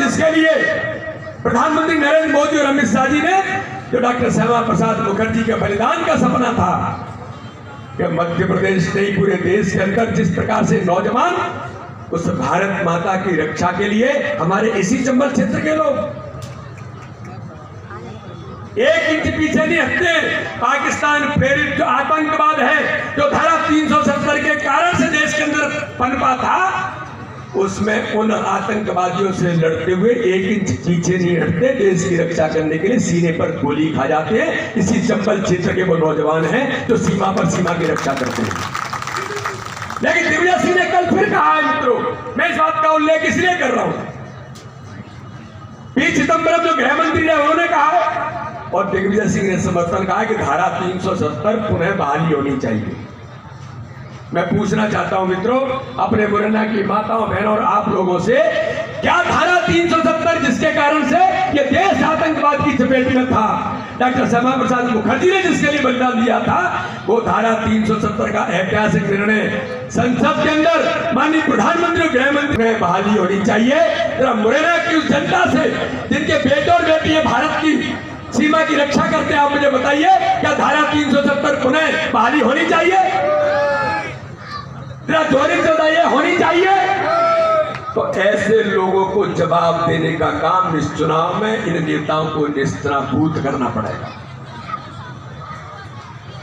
जिसके लिए प्रधानमंत्री नरेंद्र मोदी और अमित शाह जी ने जो डॉक्टर श्यामा प्रसाद मुखर्जी के बलिदान का सपना था कि मध्य प्रदेश नहीं पूरे देश के अंदर जिस प्रकार से नौजवान उस भारत माता की रक्षा के लिए हमारे इसी चंबल क्षेत्र के लोग 1 इंच पीछे नहीं हटते। पाकिस्तान प्रेरित जो आतंकवाद है, जो धारा 370 के कारण से देश के अंदर पनपा था, उसमें उन आतंकवादियों से लड़ते हुए 1 इंच पीछे नहीं हटते। देश की रक्षा करने के लिए सीने पर गोली खा जाते हैं। इसी चंबल क्षेत्र के वो नौजवान हैं जो सीमा पर सीमा की रक्षा करते हैं। लेकिन दिग्विजय सिंह ने कल फिर कहा है मित्रों, मैं इस बात का उल्लेख इसलिए कर रहा हूं, पी चिदंबरम जो गृह मंत्री है उन्होंने कहा है और दिग्विजय सिंह ने समर्थन कहा कि धारा 370 पुनः बहाली होनी चाहिए। मैं पूछना चाहता हूं मित्रों, अपने मुरैना की माताओं बहनों और आप लोगों से, क्या धारा 370 जिसके कारण से ये देश आतंकवाद की चपेट में था, डॉक्टर श्यामा प्रसाद मुखर्जी ने जिसके लिए बलिदान दिया था, वो धारा 370 का ऐतिहासिक निर्णय संसद के अंदर माननीय प्रधानमंत्री और गृह मंत्री में बहाली होनी चाहिए। जरा मुरैना की उस जनता से जिनके बेटे और बेटी भारत की सीमा की रक्षा करते हैं, आप मुझे बताइए, क्या धारा 370 पुनः बहाली होनी चाहिए? जोरी से बताइए, होनी चाहिए? तो ऐसे लोगों को जवाब देने का काम इस चुनाव में इन नेताओं को निस्ताभूत करना पड़ेगा।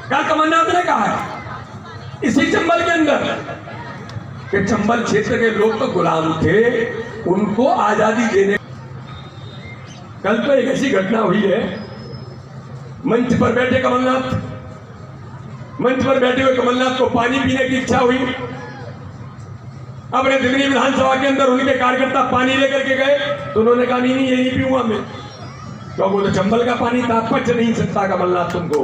क्या कमलनाथ ने कहा है इसी चंबल के अंदर कि चंबल क्षेत्र के लोग तो गुलाम थे, उनको आजादी देने। कल तो एक ऐसी घटना हुई है, मंच पर बैठे कमलनाथ को पानी पीने की इच्छा हुई। अपने दिल्ली विधानसभा के अंदर उनके कार्यकर्ता पानी लेकर के गए तो उन्होंने कहा नहीं ये नहीं पीऊंगा मैं, तो वो तो चंबल का पानी था, पच नहीं सकता कमलनाथ तुमको।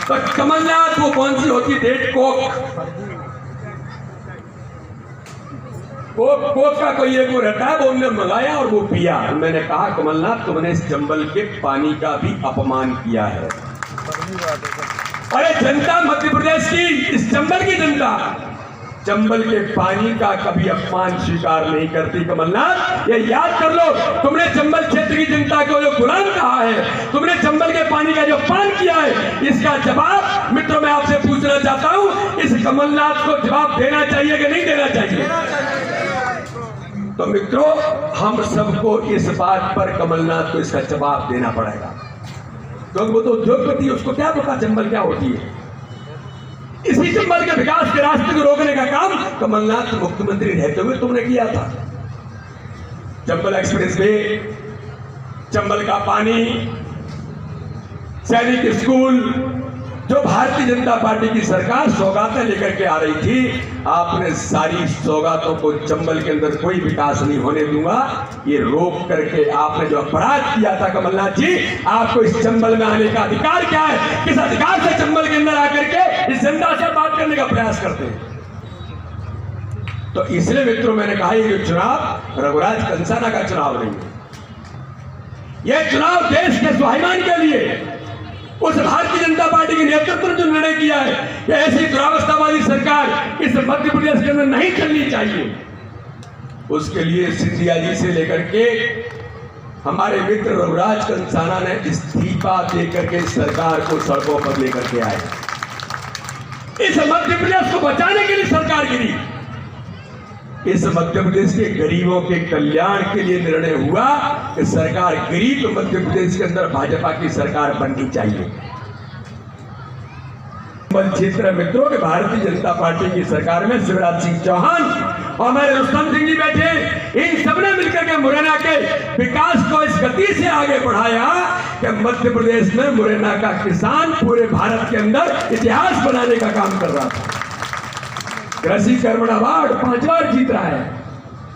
तो कमलनाथ वो कौन सी होती डेट कोक का कोई एक वो रहता है, वो उन्होंने मंगाया और वो पिया। मैंने कहा कमलनाथ तुमने इस चंबल के पानी का भी अपमान किया है। अरे जनता मध्य प्रदेश की, इस चंबल की जनता चंबल के पानी का कभी अपमान स्वीकार नहीं करती। कमलनाथ ये याद कर लो, तुमने चंबल क्षेत्र की जनता को जो गुलाम कहा है, तुमने चंबल के पानी का जो अपमान किया है, इसका जवाब मित्रों मैं आपसे पूछना चाहता हूं, इस कमलनाथ को जवाब देना चाहिए कि नहीं देना चाहिए? तो मित्रों हम सबको इस बात पर कमलनाथ को इसका जवाब देना पड़ेगा, क्योंकि वो तो उद्योगपति, उसको क्या पता चंबल क्या होती है। इसी चंबल के विकास के रास्ते को रोकने का काम कमलनाथ मुख्यमंत्री रहते हुए तुमने किया था। चंबल एक्सप्रेस वे, चंबल का पानी, सैनिक स्कूल, जो भारतीय जनता पार्टी की सरकार सौगातें लेकर के आ रही थी, आपने सारी सौगातों को चंबल के अंदर कोई विकास नहीं होने दूंगा ये रोक करके आपने जो अपराध किया था कमलनाथ जी, आपको इस चंबल में आने का अधिकार क्या है? किस अधिकार से चंबल के अंदर आकर के इस जनता से बात करने का प्रयास करते हैं? तो इसलिए मित्रों मैंने कहा ये जो चुनाव रघुराज कंसाना का चुनाव नहीं है, यह चुनाव देश के स्वाभिमान के लिए उस भारतीय जनता पार्टी के नेतृत्व ने जो निर्णय किया है कि ऐसी दुरावस्थावादी सरकार इस मध्य प्रदेश के अंदर नहीं चलनी चाहिए, उसके लिए सिंधिया जी से लेकर के हमारे मित्र रघुराज कंसाना ने इस्तीफा देकर के सरकार को सड़कों पर लेकर के आए। इस मध्य प्रदेश को बचाने के लिए सरकार गिरी, इस मध्य प्रदेश के गरीबों के कल्याण के लिए निर्णय हुआ कि सरकार गिरी तो मध्य प्रदेश के अंदर भाजपा की सरकार बननी चाहिए। क्षेत्र मित्रों के भारतीय जनता पार्टी की सरकार में शिवराज सिंह चौहान और हमारे रुस्तम सिंह जी बैठे, इन सबने मिलकर के मुरैना के विकास को इस गति से आगे बढ़ाया कि मध्य प्रदेश में मुरैना का किसान पूरे भारत के अंदर इतिहास बनाने का काम कर रहा था। कृषि कर्मण अवार्ड 5 बार जीत रहा है,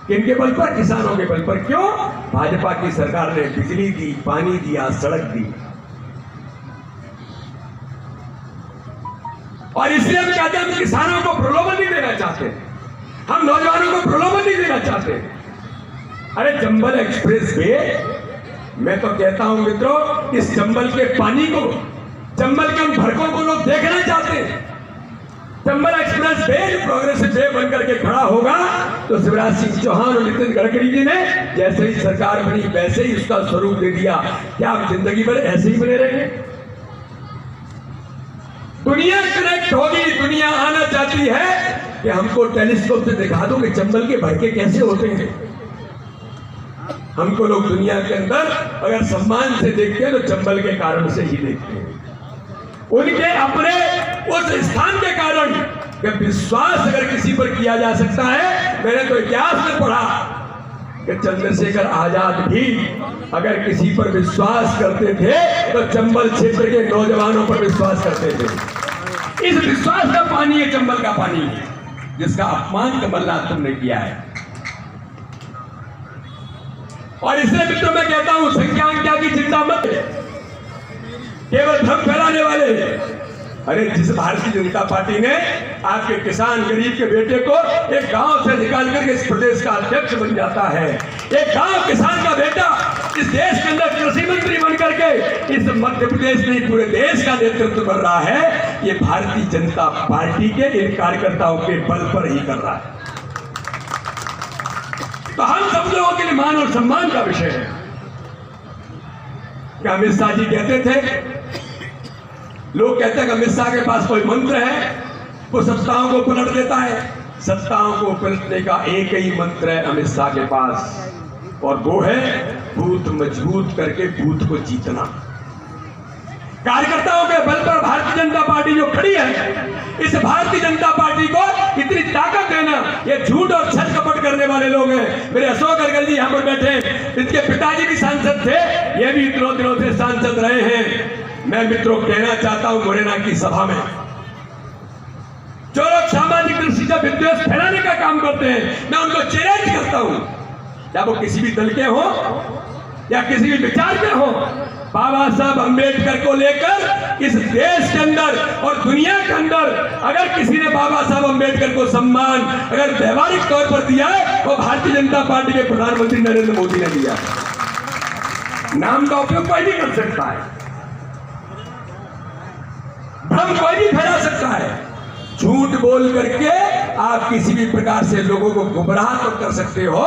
किनके बल पर? किसानों के बल पर। क्यों? भाजपा की सरकार ने बिजली दी, पानी दिया, सड़क दी। और इसलिए हम कहते हैं हम किसानों को प्रलोभन नहीं देना चाहते, हम नौजवानों को प्रलोभन नहीं देना चाहते। अरे चंबल एक्सप्रेस वे, मैं तो कहता हूं मित्रों, इस चंबल के पानी को, चंबल के उन भड़कों को लोग देखना चाहते चंबल एक्सप्रेस वे प्रोग्रेसिव वे बनकर के खड़ा होगा तो शिवराज सिंह चौहान और नितिन गडकरी जी ने जैसे ही सरकार बनी वैसे ही उसका स्वरूप दे दिया। क्या आप जिंदगी भर ऐसे ही बने रहेंगे? दुनिया कनेक्ट होगी, दुनिया आना चाहती है कि हमको टेलीस्कोप से दिखा दो कि चंबल के भड़के कैसे होते हैं। हमको लोग दुनिया के अंदर अगर सम्मान से देखते हैं तो चंबल के कारण से ही देखते हैं, उनके अपने उस स्थान के कारण। कि विश्वास अगर किसी पर किया जा सकता है, मैंने तो इतिहास में पढ़ा कि चंद्रशेखर आजाद भी अगर किसी पर विश्वास करते थे तो चंबल क्षेत्र के नौजवानों पर विश्वास करते थे। इस विश्वास का पानी है चंबल का पानी है, जिसका अपमान कमलनाथ तुमने किया है। और इसलिए मित्रों मैं कहता हूं, संख्या की चिंता मत, केवल भ्रम फैलाने वाले। अरे जिस भारतीय जनता पार्टी ने आपके किसान गरीब के बेटे को एक गांव से निकाल करके इस प्रदेश का अध्यक्ष बन जाता है, एक गांव किसान का बेटा इस देश के अंदर कृषि मंत्री बन करके इस मध्य प्रदेश नहीं पूरे देश का नेतृत्व कर रहा है, ये भारतीय जनता पार्टी के इन कार्यकर्ताओं के बल पर ही कर रहा है। तो हम सब लोगों के लिए मान और सम्मान का विषय है। क्या अमित शाह जी कहते थे, लोग कहते हैं कि अमित शाह के पास कोई मंत्र है, वो सत्ताओं को पलट देता है। सत्ताओं को पलटने का एक ही मंत्र है अमित शाह के पास, और वो है बूथ मजबूत करके बूथ को जीतना। कार्यकर्ताओं के बल पर भारतीय जनता पार्टी जो खड़ी है, इस भारतीय जनता पार्टी को इतनी ताकत देना, ये झूठ और छल कपट करने वाले लोग हैं। मेरे अशोक अरगल जी यहाँ पर बैठे, इनके पिताजी भी सांसद थे, ये भी इतनों दिनों से सांसद रहे हैं। मैं मित्रों कहना चाहता हूं, मुरैना की सभा में जो लोग सामाजिक दृष्टि से विद्वेष फैलाने का काम करते हैं, मैं उनको चैलेंज करता हूं, या वो किसी भी दल के हो या किसी भी विचार के हो, बाबा साहब अंबेडकर को लेकर इस देश के अंदर और दुनिया के अंदर अगर किसी ने बाबा साहब अंबेडकर को सम्मान अगर व्यवहारिक तौर पर दिया है, वो भारतीय जनता पार्टी के प्रधानमंत्री नरेंद्र मोदी ने दिया। नाम का उपयोग कोई भी कर सकता है, भ्रम कोई भी फैला सकता है, झूठ बोल करके आप किसी भी प्रकार से लोगों को गुमराह तो कर सकते हो।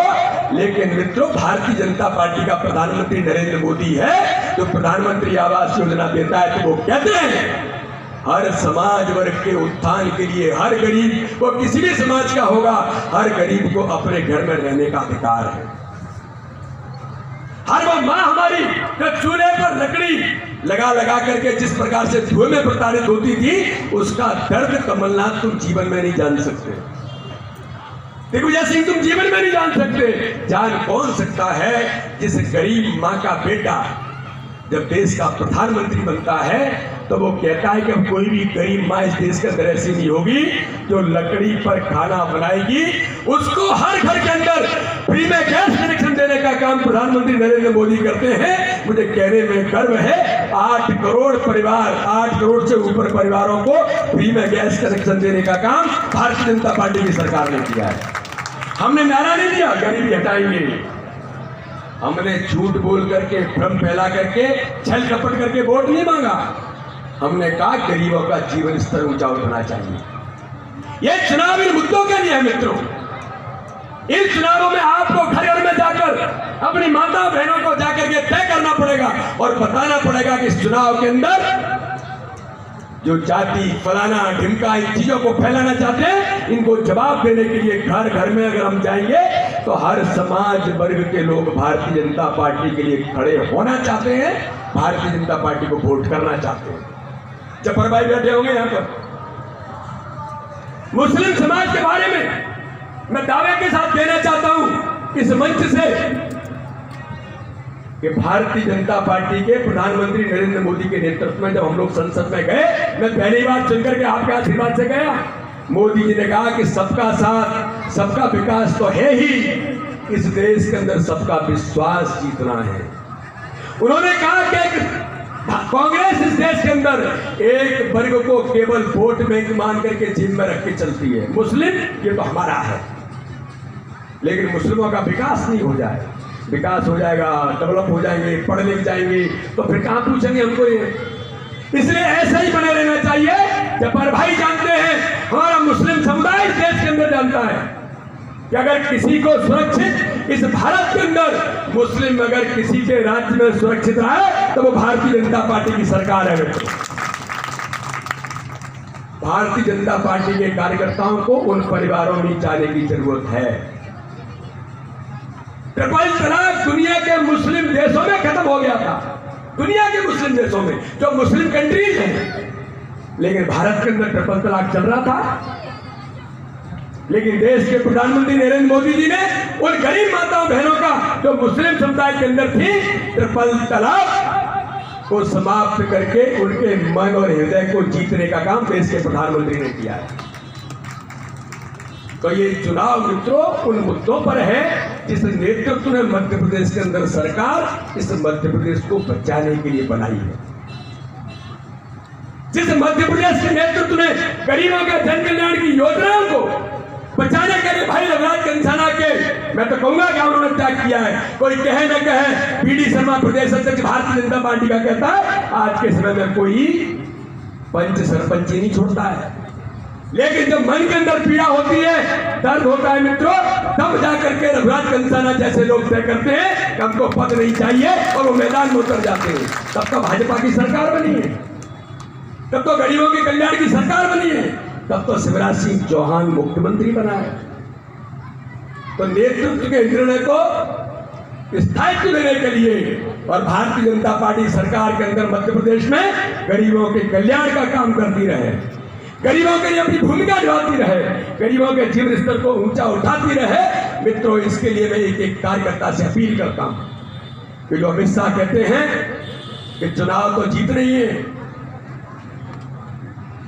लेकिन मित्रों, भारतीय जनता पार्टी का प्रधानमंत्री नरेंद्र मोदी है, तो प्रधानमंत्री आवास योजना देता है, तो वो कहते हैं हर समाज वर्ग के उत्थान के लिए, हर गरीब, वो किसी भी समाज का होगा, हर गरीब को अपने घर में रहने का अधिकार है। हर वो माँ हमारी जो चूल्हे पर लकड़ी लगा लगा करके जिस प्रकार से धुएं में प्रताड़ित होती थी, उसका दर्द कमलनाथ तुम जीवन में नहीं जान सकते, दिग्विजय सिंह तुम जीवन में नहीं जान सकते। जान कौन सकता है? जिस गरीब माँ का बेटा जब देश का प्रधानमंत्री बनता है तो वो कहता है कि अब कोई भी गरीब माँ इस देश के अंदर ऐसी नहीं होगी जो लकड़ी पर खाना बनाएगी। उसको हर घर के अंदर फ्री में गैस कनेक्शन देने का काम प्रधानमंत्री नरेंद्र मोदी करते हैं। मुझे कहने में गर्व है, 8 करोड़ परिवार, 8 करोड़ से ऊपर परिवारों को फ्री में गैस कनेक्शन देने का काम भारतीय जनता पार्टी की सरकार ने किया है। हमने नारा नहीं दिया गरीबी हटाएंगे, हमने झूठ बोल करके, भ्रम फैला करके, छल कपट करके वोट नहीं मांगा। हमने कहा गरीबों का जीवन स्तर ऊंचा उठना चाहिए। यह चुनाव इन मुद्दों के लिए है मित्रों। इन चुनावों में आपको घर घर में जाकर अपनी माता बहनों को जाकर के तय करना पड़ेगा और बताना पड़ेगा कि इस चुनाव के अंदर जो जाति फलाना ढिमका इन चीजों को फैलाना चाहते हैं, इनको जवाब देने के लिए घर घर में अगर हम जाएंगे तो हर समाज वर्ग के लोग भारतीय जनता पार्टी के लिए खड़े होना चाहते हैं, भारतीय जनता पार्टी को वोट करना चाहते हैं। जफर भाई बैठे होंगे यहाँ पर, मुस्लिम समाज के बारे में मैं दावे के साथ कहना चाहता हूं इस मंच से कि भारतीय जनता पार्टी के प्रधानमंत्री नरेंद्र मोदी के नेतृत्व में जब हम लोग संसद में गए, मैं पहली बार चुनकर के आपके आशीर्वाद से गया। मोदी जी ने कहा कि सबका साथ सबका विकास तो है ही, इस देश के अंदर सबका विश्वास जीतना है। उन्होंने कहा कि कांग्रेस इस देश के अंदर एक वर्ग को केवल वोट बैंक मान करके जेब में रख के चलती है, मुस्लिम ये तो हमारा है, लेकिन मुस्लिमों का विकास नहीं हो जाए, विकास हो जाएगा, डेवलप हो जाएंगे, पढ़ लिख जाएंगे, तो फिर कहां पूछेंगे हमको ये। इसलिए ऐसा ही बने रहना चाहिए। जफर भाई जानते हैं हमारा जाता है कि अगर किसी को सुरक्षित इस भारत के अंदर मुस्लिम अगर किसी के राज्य में सुरक्षित रहे तो वो भारतीय जनता पार्टी की सरकार है। भारतीय जनता पार्टी के कार्यकर्ताओं को उन परिवारों में जाने की जरूरत है। ट्रिपल तलाक दुनिया के मुस्लिम देशों में खत्म हो गया था, दुनिया के मुस्लिम देशों में जो मुस्लिम कंट्रीज हैं, लेकिन भारत के अंदर ट्रिपल तलाक चल रहा था। लेकिन देश के प्रधानमंत्री नरेंद्र मोदी जी ने उन गरीब माताओं बहनों का जो मुस्लिम समुदाय के अंदर थी ट्रिपल तलाक को समाप्त करके उनके मन और हृदय को जीतने का काम देश के प्रधानमंत्री ने किया है। तो ये चुनाव मित्रों उन मुद्दों पर है जिस नेतृत्व ने मध्य प्रदेश के अंदर सरकार इस मध्य प्रदेश को बचाने के लिए बनाई है। जिस मध्य प्रदेश के नेतृत्व ने गरीबों के जन कल्याण की योजनाओं को बचाने के लिए भाई रघुराज कंसाना के मैं तो कहूंगा कि उन्होंने त्याग किया है। कोई कहे न कहे, बीडी शर्मा प्रदेश अध्यक्ष भारतीय जनता पार्टी का कहता है आज के समय में कोई पंच सरपंच ही नहीं छोड़ता है, लेकिन जब मन के अंदर पीड़ा होती है, दर्द होता है मित्रों, तब जाकर के रघुराज कंसाना जैसे लोग तय करते हैं कि हमको पद नहीं चाहिए और वो मैदान में उतर जाते हैं। तब तो भाजपा की सरकार बनी है, तब तो गरीबों के कल्याण की सरकार बनी है, तब तो शिवराज सिंह चौहान मुख्यमंत्री बना है। तो नेतृत्व के निर्णय को स्थायित्व देने के लिए और भारतीय जनता पार्टी सरकार के अंदर मध्य प्रदेश में गरीबों के कल्याण का काम करती रहे, गरीबों के लिए अपनी भूमिका निभाती रहे, गरीबों के जीवन स्तर को ऊंचा उठाती रहे। मित्रों इसके लिए मैं एक कार्यकर्ता से अपील करता हूं कि जो अमित शाह कहते हैं कि चुनाव तो जीत रही है,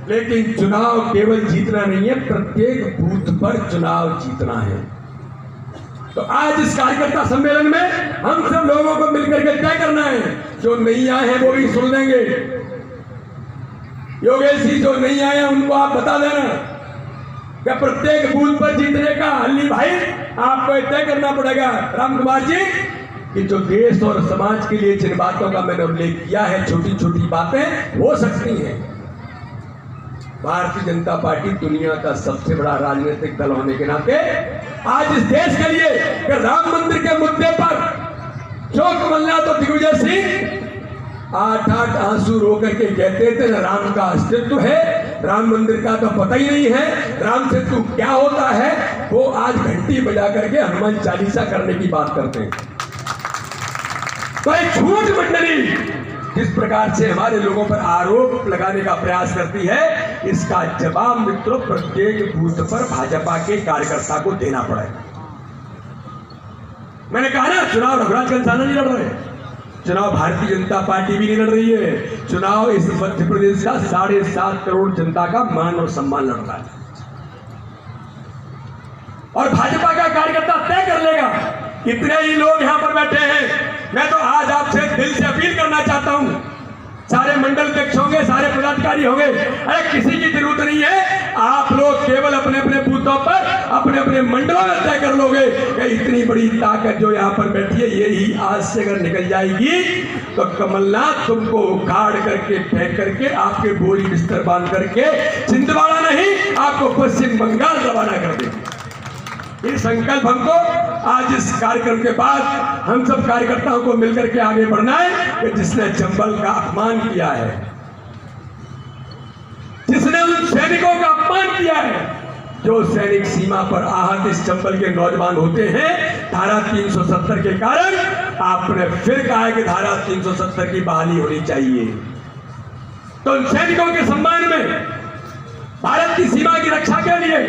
लेकिन चुनाव केवल जीतना नहीं है, प्रत्येक बूथ पर चुनाव जीतना है। तो आज इस कार्यकर्ता सम्मेलन में हम सब लोगों को मिलकर के तय करना है, जो नहीं आए हैं वो भी सुन लेंगे। योगेश जी जो नहीं आए हैं उनको आप बता देना कि प्रत्येक बूथ पर जीतने का अली भाई आपको तय करना पड़ेगा। राम कुमार जी कि जो देश और समाज के लिए जिन बातों का मैंने उल्लेख किया है, छोटी छोटी बातें हो सकती हैं। भारतीय जनता पार्टी दुनिया का सबसे बड़ा राजनीतिक दल होने के नाते आज इस देश के लिए कि राम मंदिर के मुद्दे पर जो कमलनाथ और दिग्विजय सिंह 8-8 आंसू रो करके कहते थे न राम का अस्तित्व है, राम मंदिर का तो पता ही नहीं है, राम सेतु क्या होता है, वो आज घंटी बजा करके हनुमान चालीसा करने की बात करते हैं। तो एक झूठ मंडली जिस प्रकार से हमारे लोगों पर आरोप लगाने का प्रयास करती है, इसका जवाब मित्रों प्रत्येक बूथ पर भाजपा के कार्यकर्ता को देना पड़ेगा। मैंने कहा ना चुनाव रघुराज कंसाना नहीं लड़ रहे, चुनाव भारतीय जनता पार्टी भी नहीं लड़ रही है, चुनाव इस मध्य प्रदेश का 7.5 करोड़ जनता का मान और सम्मान लड़ रहा है। और भाजपा का कार्यकर्ता तय कर लेगा। कितने ही लोग यहां पर बैठे हैं, मैं तो आज आपसे दिल से अपील करना चाहता हूं, सारे मंडल अध्यक्ष होंगे, सारे पदाधिकारी होंगे, अरे किसी की जरूरत नहीं है, आप लोग केवल अपने अपने बूथों पर अपने अपने मंडलों में तय कर लोगे कि इतनी बड़ी ताकत जो यहाँ पर बैठी है यही आज से अगर निकल जाएगी तो कमलनाथ तुमको उखाड़ करके फेंक करके आपके बोरी बिस्तर बांध करके छिंदवाड़ा नहीं आपको पश्चिम बंगाल रवाना कर देंगे। ये संकल्प हमको आज इस कार्यक्रम के बाद हम सब कार्यकर्ताओं को मिलकर के आगे बढ़ना है कि जिसने चंबल का अपमान किया है, जिसने उन सैनिकों का अपमान किया है, जो सैनिक सीमा पर आहत इस चंबल के नौजवान होते हैं, धारा 370 के कारण आपने फिर कहा है कि धारा 370 की बहाली होनी चाहिए। तो उन सैनिकों के सम्मान में भारत की सीमा की रक्षा के लिए,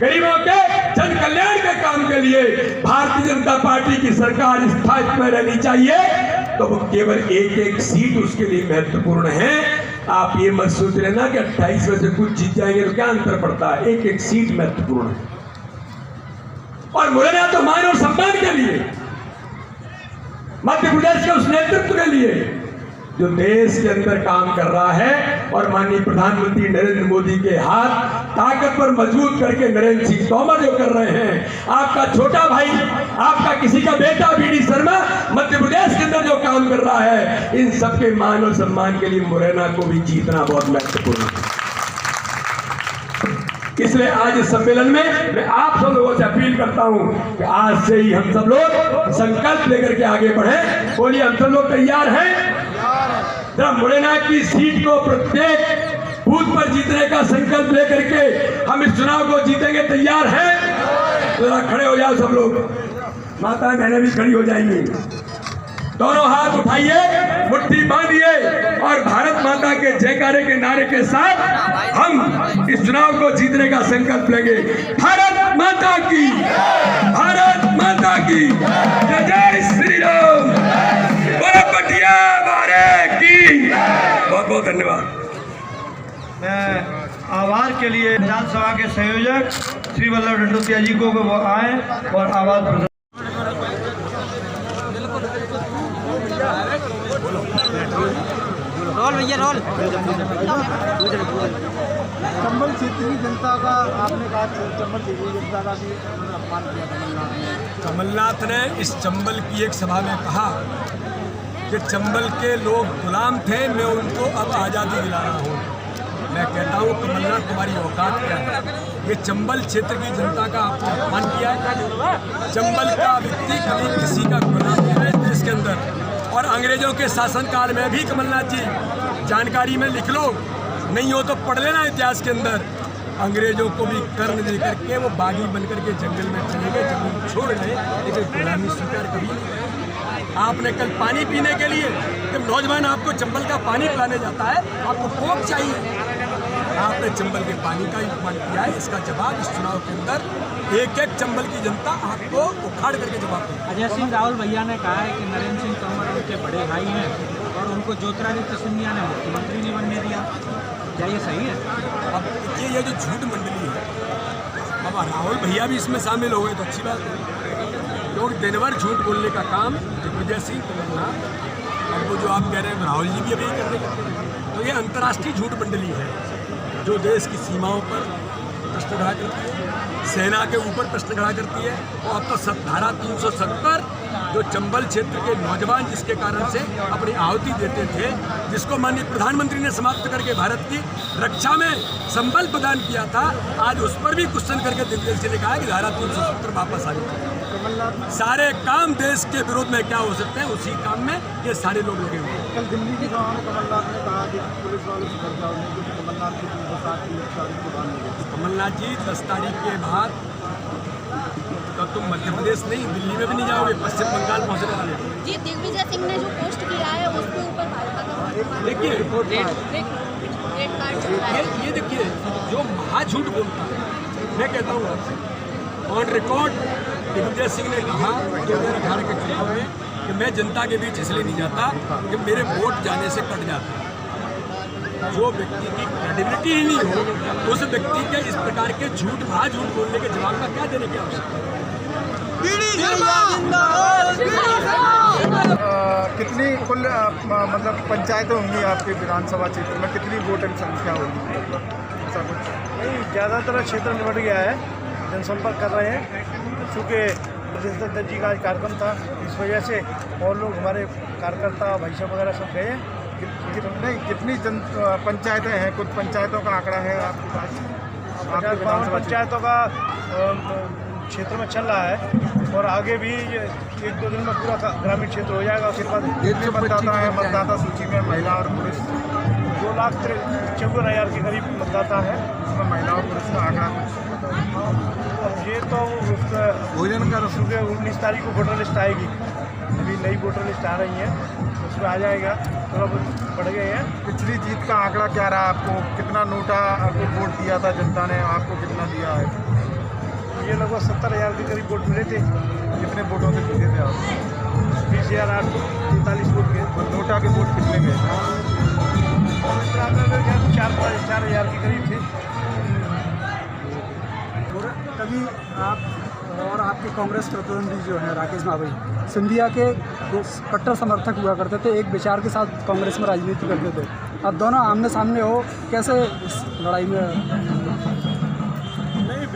गरीबों के जन कल्याण के काम के लिए भारतीय जनता पार्टी की सरकार स्थायित्व में रहनी चाहिए। तो वो केवल एक सीट उसके लिए महत्वपूर्ण है। आप ये मत सोच लेना कि 28 में से कुछ जीत जाएंगे तो क्या अंतर पड़ता है, एक सीट महत्वपूर्ण है। और मुरैना तो मान और सम्मान के लिए, मध्य प्रदेश के उस नेतृत्व के लिए जो देश के अंदर काम कर रहा है और माननीय प्रधानमंत्री नरेंद्र मोदी के हाथ ताकत पर मजबूत करके नरेंद्र सिंह तोमर जो कर रहे हैं, आपका छोटा भाई, आपका किसी का बेटा बीडी शर्मा मध्य प्रदेश के अंदर जो काम कर रहा है, इन सबके मान और सम्मान के लिए मुरैना को भी जीतना बहुत महत्वपूर्ण है। इसलिए आज इस सम्मेलन में मैं आप सब लोगों से अपील करता हूं कि आज से ही हम सब लोग संकल्प लेकर के आगे बढ़े। बोलिए, हम सब लोग तैयार हैं? जरा मुरैना की सीट को प्रत्येक बूथ पर जीतने का संकल्प लेकर के हम इस चुनाव को जीतेंगे। तैयार है? जरा खड़े हो जाओ सब लोग, माता बहनें भी खड़ी हो जाएंगी। दोनों हाथ उठाइए, मुट्ठी बांधिए और भारत माता के जयकारे के नारे के साथ हम इस चुनाव को जीतने का संकल्प लेंगे। भारत माता की, भारत माता की जय जय श्री राम, बोलो पटिया भारत की। बहुत बहुत धन्यवाद। आवाज के लिए विधानसभा के संयोजक श्री वल्लभ ढंडोतिया जी को वो आए और आवाज रोल भैया रोल। चंबल क्षेत्र की जनता का आपने कहा, चंबल क्षेत्र की जनता का भी अपमान किया कमलनाथ ने इस चंबल की एक सभा में कहा कि चंबल के लोग गुलाम थे, मैं उनको अब आज़ादी दिला रहा हूँ। मैं कहता हूँ कमलनाथ, तुम्हारी औकात क्या है? ये चंबल क्षेत्र की जनता का आपने अपमान किया है। चंबल का व्यक्ति कभी किसी का गुलाम नहीं है इस देश के अंदर। और अंग्रेजों के शासनकाल में भी कमलनाथ जी, जानकारी में लिख लो, नहीं हो तो पढ़ लेना इतिहास के अंदर, अंग्रेजों को भी कर्ण दे करके वो बागी बनकर के जंगल में चले गए, जंगल छोड़ गए, लेकिन गुलामी स्वीकार कभी नहीं। आपने कल पानी पीने के लिए जब नौजवान आपको चंबल का पानी पिलाने जाता है, आपको कोक चाहिए, आपने चंबल के पानी का इस्तेमाल किया है। इसका जवाब इस चुनाव के अंदर एक एक चंबल की जनता आपको उखाड़ करके जवाब देगी। अजय सिंह राहुल भैया ने कहा है कि नरेंद्र सिंह तोमर उनके बड़े भाई हैं और उनको ज्योतिरादित्य सिंधिया ने मुख्यमंत्री नहीं बनने दिया। क्या ये सही है? अब ये जो झूठ मंडली है, अब राहुल भैया भी इसमें शामिल हो गए तो अच्छी बात है। लोग दिन भर झूठ बोलने का काम दिग्विजय सिंह, कमलनाथ, और वो जो आप कह रहे हैं राहुल जी भी अभी कर रहे हैं, तो ये अंतर्राष्ट्रीय झूठ मंडली है जो देश की सीमाओं पर प्रश्न खड़ा करती है, सेना के ऊपर प्रश्न खड़ा करती है। और अब तो धारा 370 जो चंबल क्षेत्र के नौजवान जिसके कारण से अपनी आहुति देते थे, जिसको माननीय प्रधानमंत्री ने समाप्त करके भारत की रक्षा में संबल प्रदान किया था, आज उस पर भी क्वेश्चन करके दिग्विजय सिंह ने कहा कि धारा 370 वापस आ गई। सारे काम देश के विरोध में क्या हो सकते हैं, उसी काम में ये सारे लोग लगे हुए हैं। कल दिल्ली की सभा में कमलनाथ ने कहा कि पुलिस वालों से घर जाओ, क्योंकि कमलनाथ की 307 की तारीख को बांध दी। कमलनाथ जी 10 तारीख के बाद तो तुम मध्य प्रदेश नहीं, दिल्ली में भी नहीं जाओगे, पश्चिम बंगाल पहुंचने वाले हो। जी, दिग्विजय सिंह ने जो पोस्ट किया है उसके ऊपर भाजपा का देखिए ये देखिए जो महाझूठ बोलता है, मैं कहता हूँ आपसे ऑन रिकॉर्ड, दिग्विजय सिंह ने कहा 2018 के चुनाव में कि मैं जनता के बीच इसलिए नहीं जाता कि मेरे वोट जाने से कट जाते हैं। जो व्यक्ति की क्रेडिबिलिटी ही नहीं हो, उस व्यक्ति के इस प्रकार के झूठ महाझूठ बोलने के जवाब का क्या देने की आवश्यकता है? कितनी कुल मतलब पंचायतें होंगी आपके विधानसभा क्षेत्र में, कितनी वोटिंग संख्या होगी? ऐसा कुछ नहीं, ज़्यादातर क्षेत्र निबट गया है, जनसंपर्क कर रहे हैं। चूँकि प्रदेश दत्त जी का आज कार्यक्रम था, इस वजह से और लोग हमारे कार्यकर्ता भाई साहब वगैरह सब गए हैं। नहीं, कितनी पंचायतें हैं? कुछ पंचायतों का आंकड़ा है आपके पास? 52 पंचायतों का क्षेत्र में चल रहा है और आगे भी 1-2 दिन में पूरा ग्रामीण क्षेत्र हो जाएगा। उसके बाद कितने मतदाता है मतदाता सूची में, महिला और पुरुष? 2,54,000 के करीब मतदाता है, उसमें महिला और पुरुष का आंकड़ा कुछ? अब ये तो भोजन का सुबह 19 तारीख को वोटर लिस्ट आएगी, अभी नई वोटर लिस्ट आ रही है, उसमें आ जाएगा। थोड़ा बहुत बढ़ गए हैं। पिछली जीत का आंकड़ा क्या रहा आपको? कितना नोटा आपको वोट दिया था जनता ने, आपको कितना दिया है? ये लगभग 70,000 के करीब वोट मिले थे। कितने वोटों से जीते थे आप? 20,843 वोट गए। नोटा के वोट कितने गए? 4,000 के करीब थे। कभी आप और आपके कांग्रेस प्रतिद्वंदी जो है राकेश मावई सिंधिया के कट्टर समर्थक हुआ करते थे, एक विचार के साथ कांग्रेस में राजनीति करते थे। अब दोनों आमने सामने हो, कैसे इस लड़ाई में? नहीं,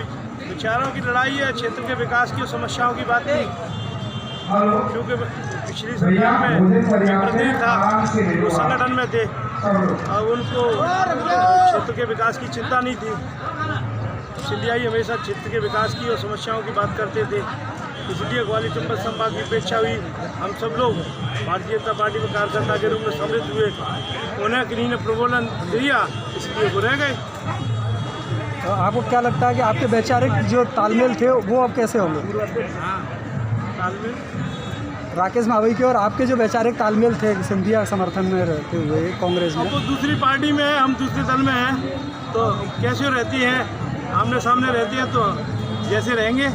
विचारों की लड़ाई है, क्षेत्र के विकास की समस्याओं की बात नहीं। क्योंकि पिछली सरकार में प्रतिनिधि था, वो संगठन में थे, अब उनको क्षेत्र के विकास की चिंता नहीं थी, सिंधियाई हमेशा क्षेत्र के विकास की और समस्याओं की बात करते थे, इसलिए ग्वालियर चंबल संभाग की अपेक्षा हुई। हम सब लोग भारतीय जनता पार्टी में कार्यकर्ता के रूप में सम्मिलित हुए, उन्हें किन्हीं ने प्रबोधन दिया, इसलिए वो रह गए। तो आपको क्या लगता है कि आपके वैचारिक जो तालमेल थे वो अब कैसे होंगे? तालमेल राकेश मावई के और आपके जो वैचारिक तालमेल थे सिंधिया समर्थन में रहते हुए कांग्रेस में, अब वो दूसरी पार्टी में है, हम दूसरे दल में हैं, तो कैसे रहती है, आमने सामने रहती है तो जैसे रहेंगे।